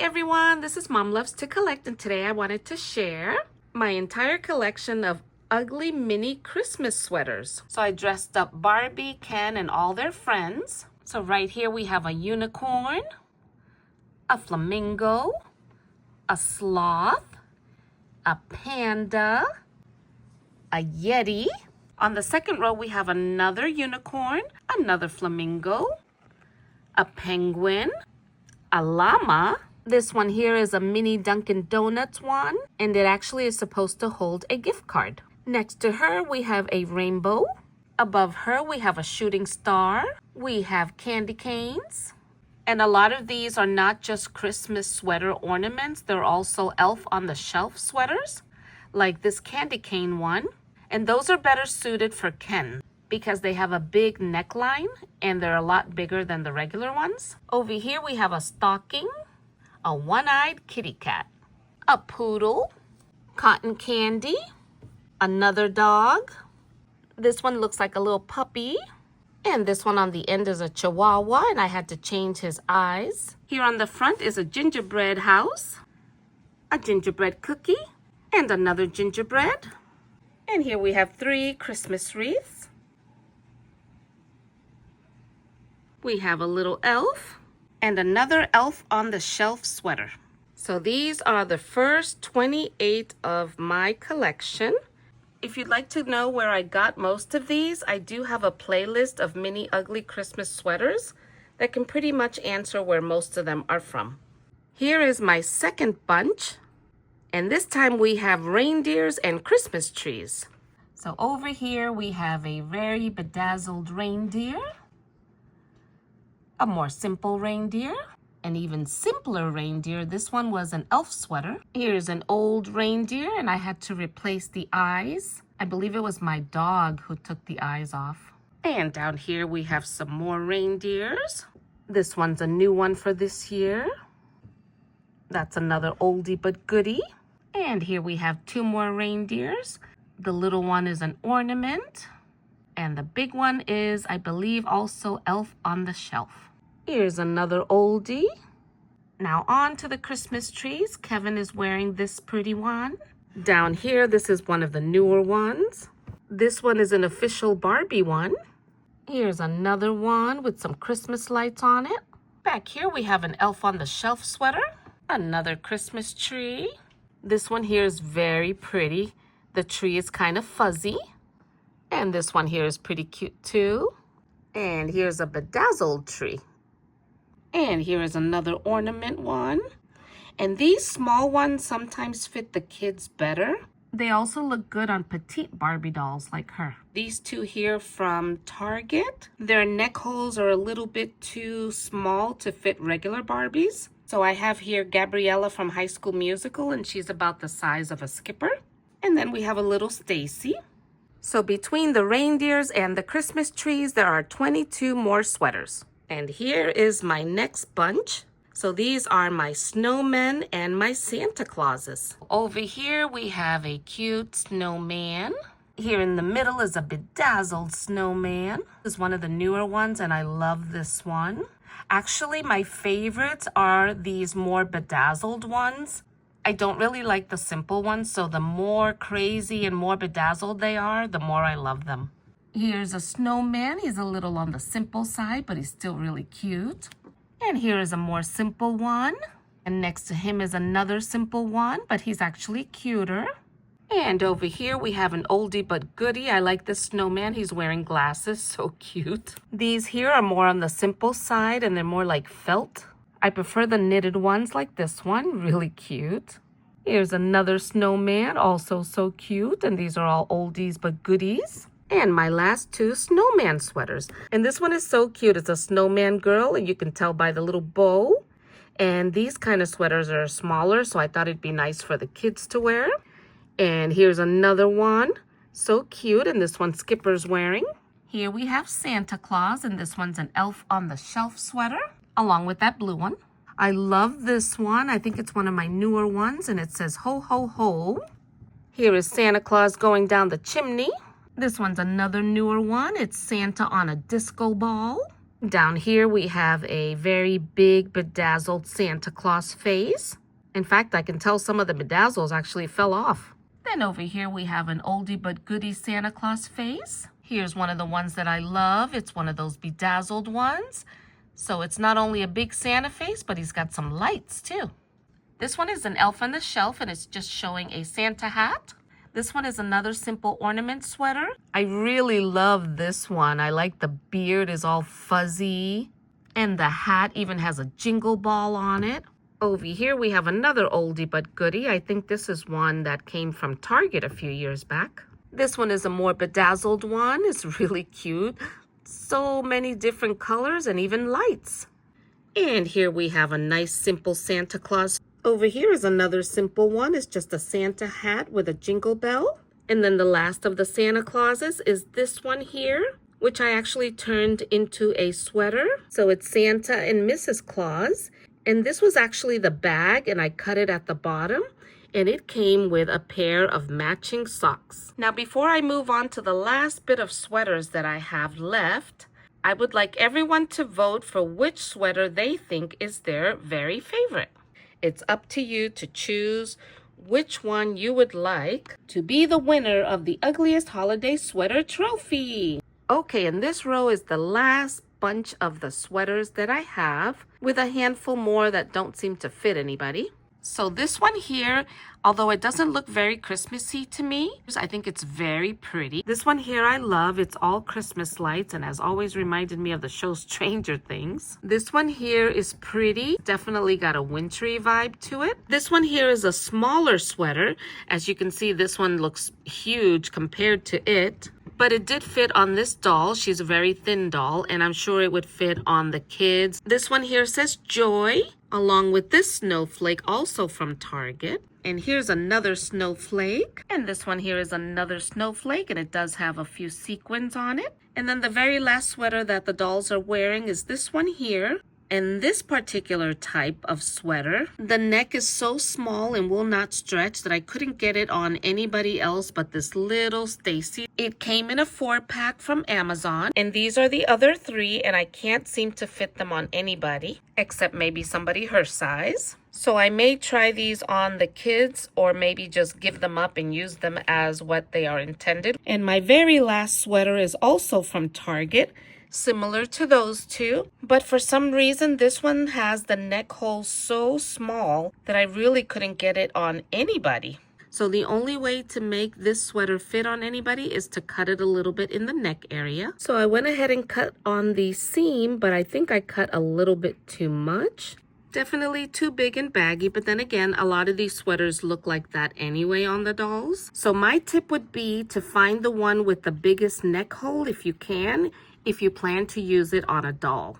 everyone, this is Mom Loves to Collect, and today I wanted to share my entire collection of ugly mini Christmas sweaters. So I dressed up Barbie, Ken, and all their friends. So right here we have a unicorn, a flamingo, a sloth, a panda, a yeti. On the second row we have another unicorn, another flamingo, a penguin, a llama. This one here is a mini Dunkin' Donuts one, and it actually is supposed to hold a gift card. Next to her, we have a rainbow. Above her, we have a shooting star. We have candy canes. And a lot of these are not just Christmas sweater ornaments. They're also elf on the shelf sweaters, like this candy cane one. And those are better suited for Ken because they have a big neckline and they're a lot bigger than the regular ones. Over here, we have a stocking, a one-eyed kitty cat, a poodle, cotton candy, another dog. This one looks like a little puppy. And this one on the end is a chihuahua, and I had to change his eyes. Here on the front is a gingerbread house, a gingerbread cookie, and another gingerbread. And here we have 3 Christmas wreaths. We have a little elf and another elf on the shelf sweater. So these are the first 28 of my collection. If you'd like to know where I got most of these, I do have a playlist of mini ugly Christmas sweaters that can pretty much answer where most of them are from. Here is my second bunch, and this time we have reindeers and Christmas trees. So over here we have a very bedazzled reindeer, a more simple reindeer, an even simpler reindeer. This one was an elf sweater. Here's an old reindeer, and I had to replace the eyes. I believe it was my dog who took the eyes off. And down here we have some more reindeers. This one's a new one for this year. That's another oldie but goodie. And here we have 2 more reindeers. The little one is an ornament, and the big one is, I believe, also elf on the shelf. Here's another oldie. Now on to the Christmas trees. Kevin is wearing this pretty one. Down here, this is one of the newer ones. This one is an official Barbie one. Here's another one with some Christmas lights on it. Back here, we have an elf on the shelf sweater. Another Christmas tree. This one here is very pretty. The tree is kind of fuzzy. And this one here is pretty cute too. And here's a bedazzled tree. And here is another ornament one. And these small ones sometimes fit the kids better. They also look good on petite Barbie dolls like her. These 2 here from Target. Their neck holes are a little bit too small to fit regular Barbies. So I have here Gabriella from High School Musical, and she's about the size of a Skipper. And then we have a little Stacy. So between the reindeers and the Christmas trees, there are 22 more sweaters. And here is my next bunch. So these are my snowmen and my Santa Clauses. Over here we have a cute snowman. Here in the middle is a bedazzled snowman. This is one of the newer ones, and I love this one. Actually, my favorites are these more bedazzled ones. I don't really like the simple ones, so the more crazy and more bedazzled they are, the more I love them. Here's a snowman. He's a little on the simple side, but he's still really cute. And here is a more simple one. And next to him is another simple one, but he's actually cuter. And over here we have an oldie but goodie. I like this snowman. He's wearing glasses, so cute. These here are more on the simple side, and they're more like felt. I prefer the knitted ones like this one, really cute. Here's another snowman, also so cute, and these are all oldies but goodies. And my last 2 snowman sweaters. And this one is so cute. It's a snowman girl, and you can tell by the little bow. And these kind of sweaters are smaller, so I thought it'd be nice for the kids to wear. And here's another one. So cute, and this one Skipper's wearing. Here we have Santa Claus, and this one's an elf on the shelf sweater, along with that blue one. I love this one. I think it's one of my newer ones, and it says ho, ho, ho. Here is Santa Claus going down the chimney. This one's another newer one. It's Santa on a disco ball. Down here we have a very big bedazzled Santa Claus face. In fact, I can tell some of the bedazzles actually fell off. Then over here we have an oldie but goodie Santa Claus face. Here's one of the ones that I love. It's one of those bedazzled ones. So it's not only a big Santa face, but he's got some lights too. This one is an elf on the shelf and it's just showing a Santa hat. This one is another simple ornament sweater. I really love this one. I like the beard is all fuzzy and the hat even has a jingle ball on it. Over here we have another oldie but goodie. I think this is one that came from Target a few years back. This one is a more bedazzled one. It's really cute. So many different colors and even lights. And here we have a nice simple Santa Claus. Over here is another simple one. It's just a Santa hat with a jingle bell. And then the last of the Santa Clauses is this one here, which I actually turned into a sweater. So it's Santa and Mrs. Claus. And this was actually the bag, and I cut it at the bottom. And it came with a pair of matching socks. Now, before I move on to the last bit of sweaters that I have left, I would like everyone to vote for which sweater they think is their very favorite. It's up to you to choose which one you would like to be the winner of the Ugliest Holiday Sweater Trophy. Okay, and this row is the last bunch of the sweaters that I have, with a handful more that don't seem to fit anybody. So this one here, although it doesn't look very Christmassy to me, I think it's very pretty. This one here I love. It's all Christmas lights and has always reminded me of the show Stranger Things. This one here is pretty. Definitely got a wintry vibe to it. This one here is a smaller sweater. As you can see, this one looks huge compared to it. But it did fit on this doll. She's a very thin doll, and I'm sure it would fit on the kids. This one here says Joy, along with this snowflake, also from Target. And here's another snowflake. And this one here is another snowflake, and it does have a few sequins on it. And then the very last sweater that the dolls are wearing is this one here. And this particular type of sweater, the neck is so small and will not stretch that I couldn't get it on anybody else but this little Stacy. It came in a 4-pack from Amazon, and these are the other 3, and I can't seem to fit them on anybody except maybe somebody her size. So I may try these on the kids or maybe just give them up and use them as what they are intended. And my very last sweater is also from Target, similar to those two, but for some reason this one has the neck hole so small that I really couldn't get it on anybody. So the only way to make this sweater fit on anybody is to cut it a little bit in the neck area. So I went ahead and cut on the seam, but I think I cut a little bit too much. Definitely too big and baggy, but then again, a lot of these sweaters look like that anyway on the dolls. So my tip would be to find the one with the biggest neck hole if you can, if you plan to use it on a doll.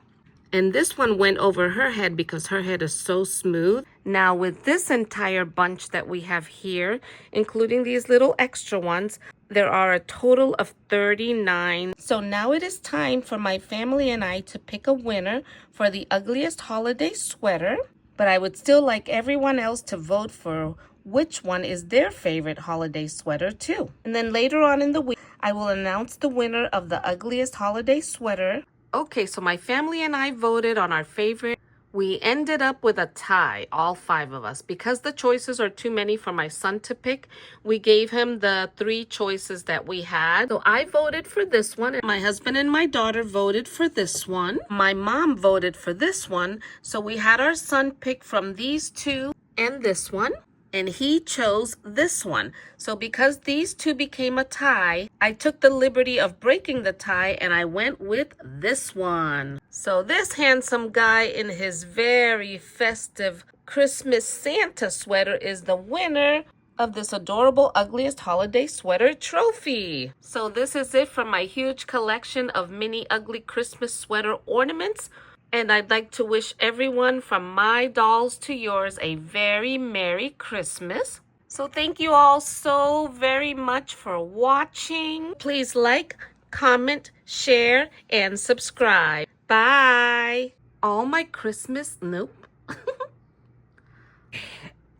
And this one went over her head because her head is so smooth. Now with this entire bunch that we have here, including these little extra ones, there are a total of 39. So now it is time for my family and I to pick a winner for the ugliest holiday sweater. But I would still like everyone else to vote for which one is their favorite holiday sweater too. And then later on in the week, I will announce the winner of the ugliest holiday sweater. Okay, so my family and I voted on our favorite. We ended up with a tie, all 5 of us. Because the choices are too many for my son to pick, we gave him the 3 choices that we had. So I voted for this one. My husband and my daughter voted for this one. My mom voted for this one. So we had our son pick from these 2 and this one. And he chose this one. So because these 2 became a tie, I took the liberty of breaking the tie and I went with this one. So this handsome guy in his very festive Christmas Santa sweater is the winner of this adorable ugliest holiday sweater trophy. So this is it from my huge collection of mini ugly Christmas sweater ornaments. And I'd like to wish everyone from my dolls to yours a very Merry Christmas. So thank you all so very much for watching. Please like, comment, share, and subscribe. Bye. All my Christmas, nope.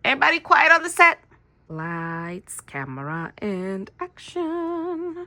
Everybody quiet on the set. Lights, camera, and action.